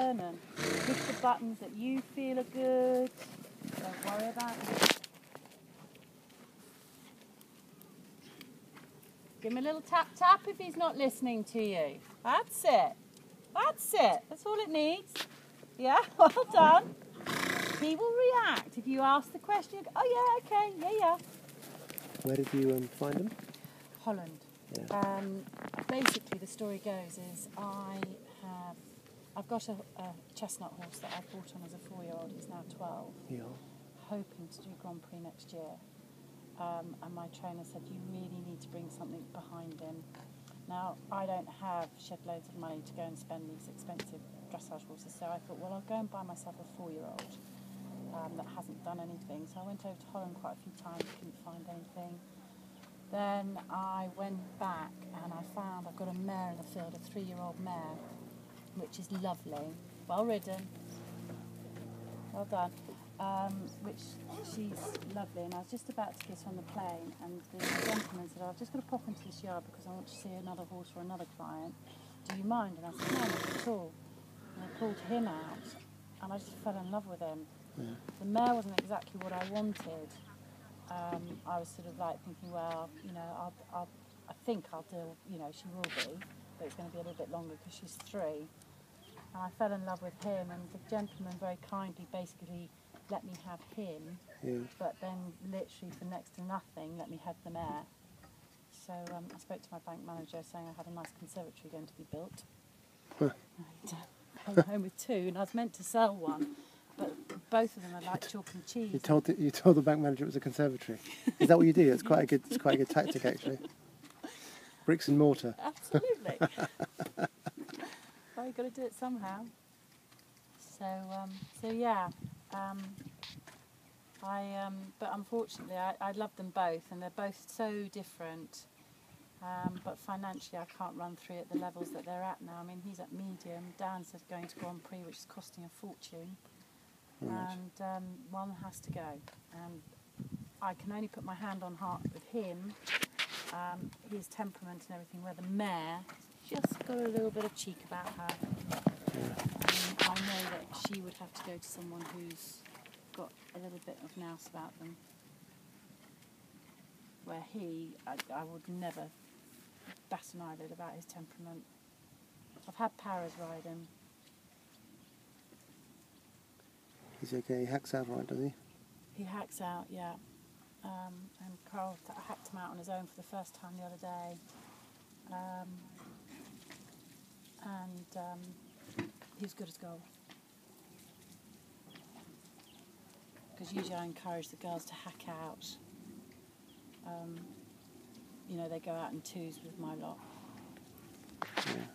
turn and push the buttons that you feel are good. Don't worry about it. Give him a little tap tap if he's not listening to you. That's it. That's it. That's all it needs. Yeah, well done. He will react if you ask the question. Oh yeah, okay, yeah. Where did you find them? Holland. Yeah. Basically, the story goes is I've got a chestnut horse that I bought on as a 4-year-old. He's now 12. Yeah. Hoping to do Grand Prix next year. And my trainer said, you really need to bring something behind him. Now, I don't have shed loads of money to go and spend these expensive dressage horses, so I thought, well, I'll go and buy myself a 4-year-old that hasn't done anything. So I went over to Holland quite a few times, couldn't find anything. Then I went back and I found I've got a mare in the field, a 3-year-old mare, which is lovely, well ridden, well done. Which she's lovely, and I was just about to get on the plane, and the gentleman said, I've just got to pop into this yard because I want to see another horse for another client. Do you mind? And I said, no, not at all. And I pulled him out, and I just fell in love with him. Yeah. The mare wasn't exactly what I wanted. I was sort of like thinking, well, you know, I think I'll do, you know, she will be, but it's going to be a little bit longer because she's 3. And I fell in love with him, and the gentleman very kindly basically let me have him, but then literally for next to nothing let me have the mare. So I spoke to my bank manager saying I had a nice conservatory going to be built. Huh. And came home with 2, and I was meant to sell one, but both of them are like chalk and cheese. You told the bank manager it was a conservatory. Is that what you do? It's quite a good tactic actually. Bricks and mortar. Absolutely. Well, you've got to do it somehow. So yeah. But unfortunately, I love them both, and they're both so different. But financially, I can't run 3 at the levels that they're at now. I mean, he's at medium. Dan's going to Grand Prix, which is costing a fortune, Right. and one has to go. And I can only put my hand on heart with him, his temperament and everything. Where the mare just got a little bit of cheek about her. I know that she would have to go to someone who's got a little bit of nous about them. Where I would never bat an eyelid about his temperament. I've had Paras ride him. He's okay. He hacks out right, does he? He hacks out, yeah. And Carl hacked him out on his own for the first time the other day. He was good as gold. Because usually I encourage the girls to hack out. You know, they go out in 2s with my lot. Yeah.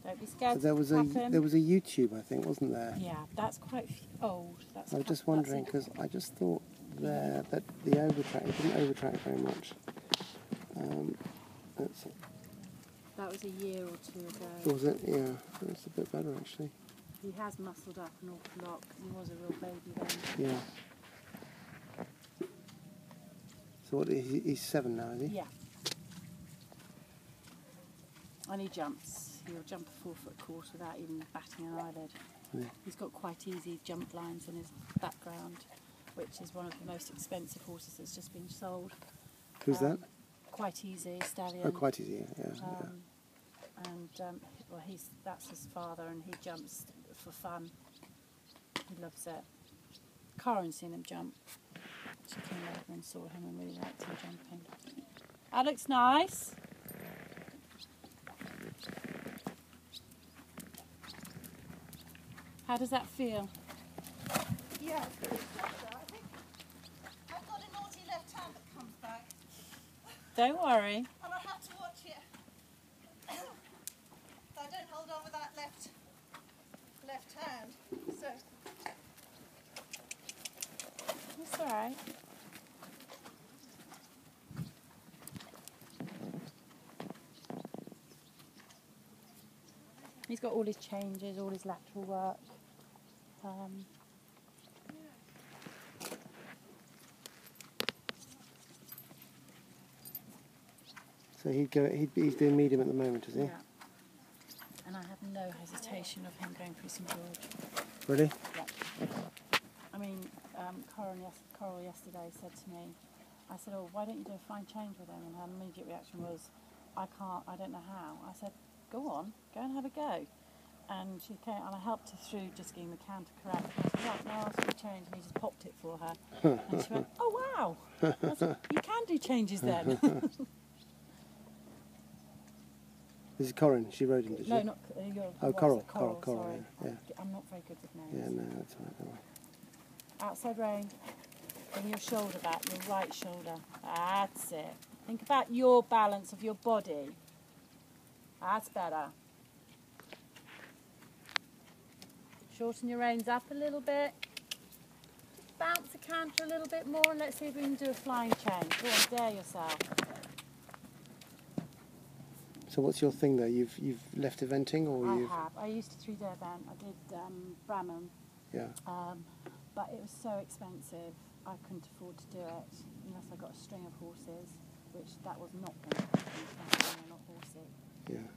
Don't be scared. So there was a YouTube, I think, wasn't there? Yeah, that's quite old. I was just wondering because I just thought there that the overtrack, it didn't overtrack very much. That was a year or 2 ago. Was it? Yeah, it's a bit better actually. He has muscled up an awful lot. He was a real baby then. Yeah. So what? He's 7 now, is he? Yeah. And he jumps. He'll jump a 4-foot course without even batting an eyelid. Yeah. He's got quite easy jump lines in his background, which is one of the most expensive horses that's just been sold. Who's that? Quite Easy Stallion. Oh, Quite Easy. Yeah. And well, that's his father, and he jumps for fun. He loves it. Karen's seen him jump. She came over and saw him and really liked him jumping. That looks nice. How does that feel? Yeah, I think I've got a naughty left hand that comes back, Don't worry. and I have to watch it. I don't hold on with that left hand, so It's all right. He's got all his changes, all his lateral work. So he's doing medium at the moment, is he? Yeah. And I have no hesitation of him going Priest St George. Really? Yeah. I mean, Coral yesterday said to me, I said, oh, why don't you do a fine change with him? And her immediate reaction was, I don't know how. I said, go on, go and have a go. And she came, and I helped her through just getting the canter correct. I said, right, now I'll do a change, and he just popped it for her. And she went, oh wow, I said, you can do changes then. This is Corin. She rode him, did she? No, not Coral. Sorry. Yeah. I'm not very good with names. Yeah, no, that's all right. Don't worry. Outside rein. Bring your shoulder back, your right shoulder. That's it. Think about your balance of your body. That's better. Shorten your reins up a little bit. Just bounce the canter a little bit more, and let's see if we can do a flying change. Go on, dare yourself. So what's your thing there? You've left eventing, or I you've? have. I used to 3-day event. I did Bramham. Yeah. But it was so expensive, I couldn't afford to do it unless I got a string of horses, which that was not going to happen, not horsey. Yeah.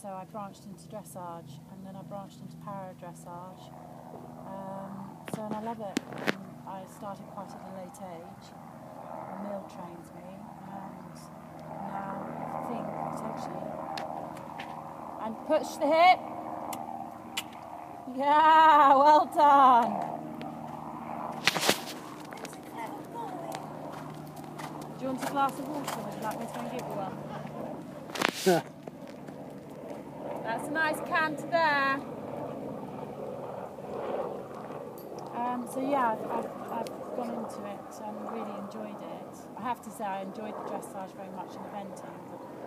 So I branched into dressage, and then I branched into para dressage. And I love it. I started quite at a late age. Emil trains me, and now I think potentially. And push the hip. Yeah, well done. Do you want a glass of water? Would you like me to go and give you one? That's a nice canter there. So yeah, I've gone into it and really enjoyed it. I have to say I enjoyed the dressage very much in eventing,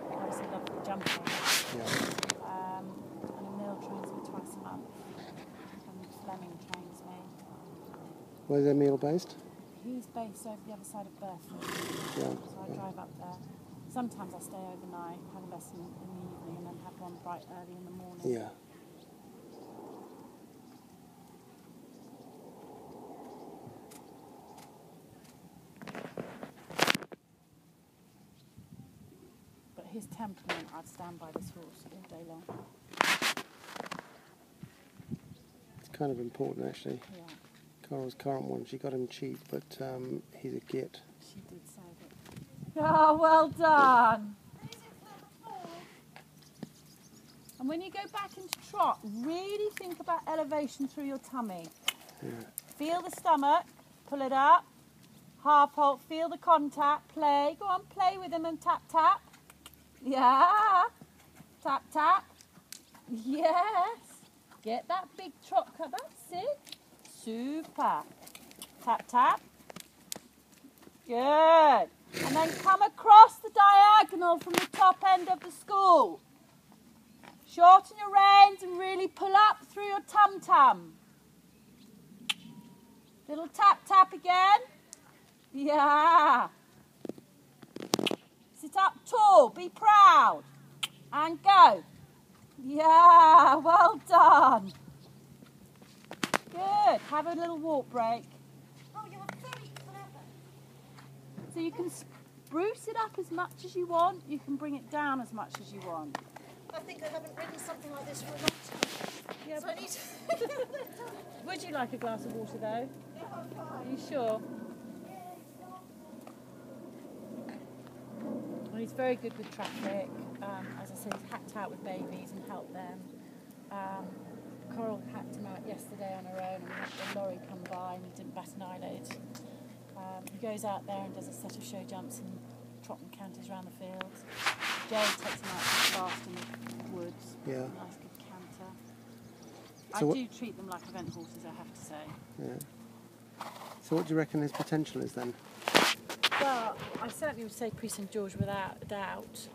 but obviously loved the jumping. Yeah. And Emil trains me twice a month, and Fleming trains me. Where's Emil based? He's based over the other side of Burford, Yeah. so I drive up there. Sometimes I stay overnight, have a lesson in the evening, and then have one bright early in the morning. Yeah. But his temperament, I'd stand by this horse all day long. It's kind of important, actually. Yeah, Carol's current one, she got him cheap, but he's a git. she did say that. Oh, well done. And when you go back into trot, really think about elevation through your tummy. Yeah. Feel the stomach, pull it up, half halt, feel the contact, play. Go on, play with him and tap, tap. Yeah. Tap, tap. Yes. Get that big trot cut. That's it. Super. Tap, tap. Good. And then come across the diagonal from the top end of the school. Shorten your reins and really pull up through your tum-tum. Little tap, tap again. Yeah. Sit up tall, be proud. And go. Yeah, well done. Good. Have a little walk break. Oh, you're very clever. So you can spruce it up as much as you want. You can bring it down as much as you want. I think I haven't ridden something like this for a long time. Yeah, So I need to... would you like a glass of water though? Yeah, I'm fine. Are you sure? Well, he's very good with traffic. As I said, he's hacked out with babies and helped them. Coral hacked him out yesterday on her own, and we had the lorry come by and he didn't bat an eyelid. He goes out there and does a set of show jumps and trot and canters around the fields. Joe takes him out to fast in the woods. Yeah. Nice good canter. So I do treat them like event horses, I have to say. Yeah. So what do you reckon his potential is then? Well, I certainly would say Priest St George without a doubt.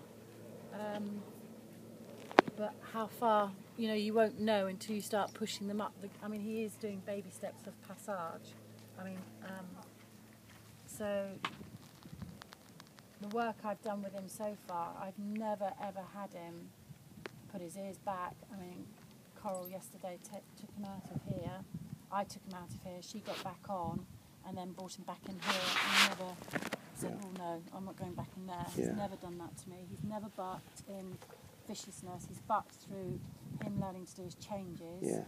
But how far, you won't know until you start pushing them up. I mean, he is doing baby steps of passage. I mean, so the work I've done with him so far, I've never ever had him put his ears back. I mean, Coral yesterday took him out of here. I took him out of here. She got back on and then brought him back in here and never said, Yeah. "Oh no, I'm not going back in there." Yeah. He's never done that to me. He's never bucked in viciousness. He's bucked through him learning to do his changes. Yeah.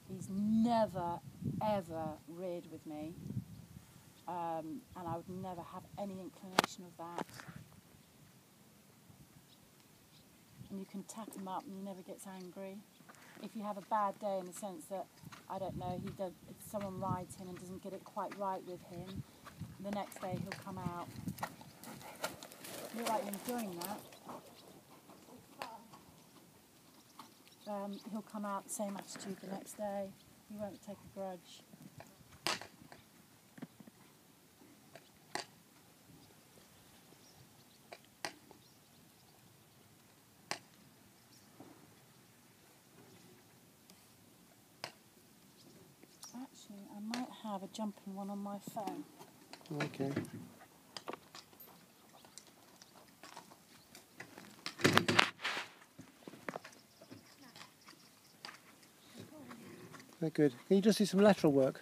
He's never, ever reared with me. And I would never have any inclination of that. And you can tap him up and he never gets angry. If you have a bad day in the sense that, I don't know, if someone rides him and doesn't get it quite right with him, the next day he'll come out. You're right, enjoying that. He'll come out the same attitude the next day. He won't take a grudge. Actually, I might have a jumping one on my phone. Okay. Very good. Can you just do some lateral work?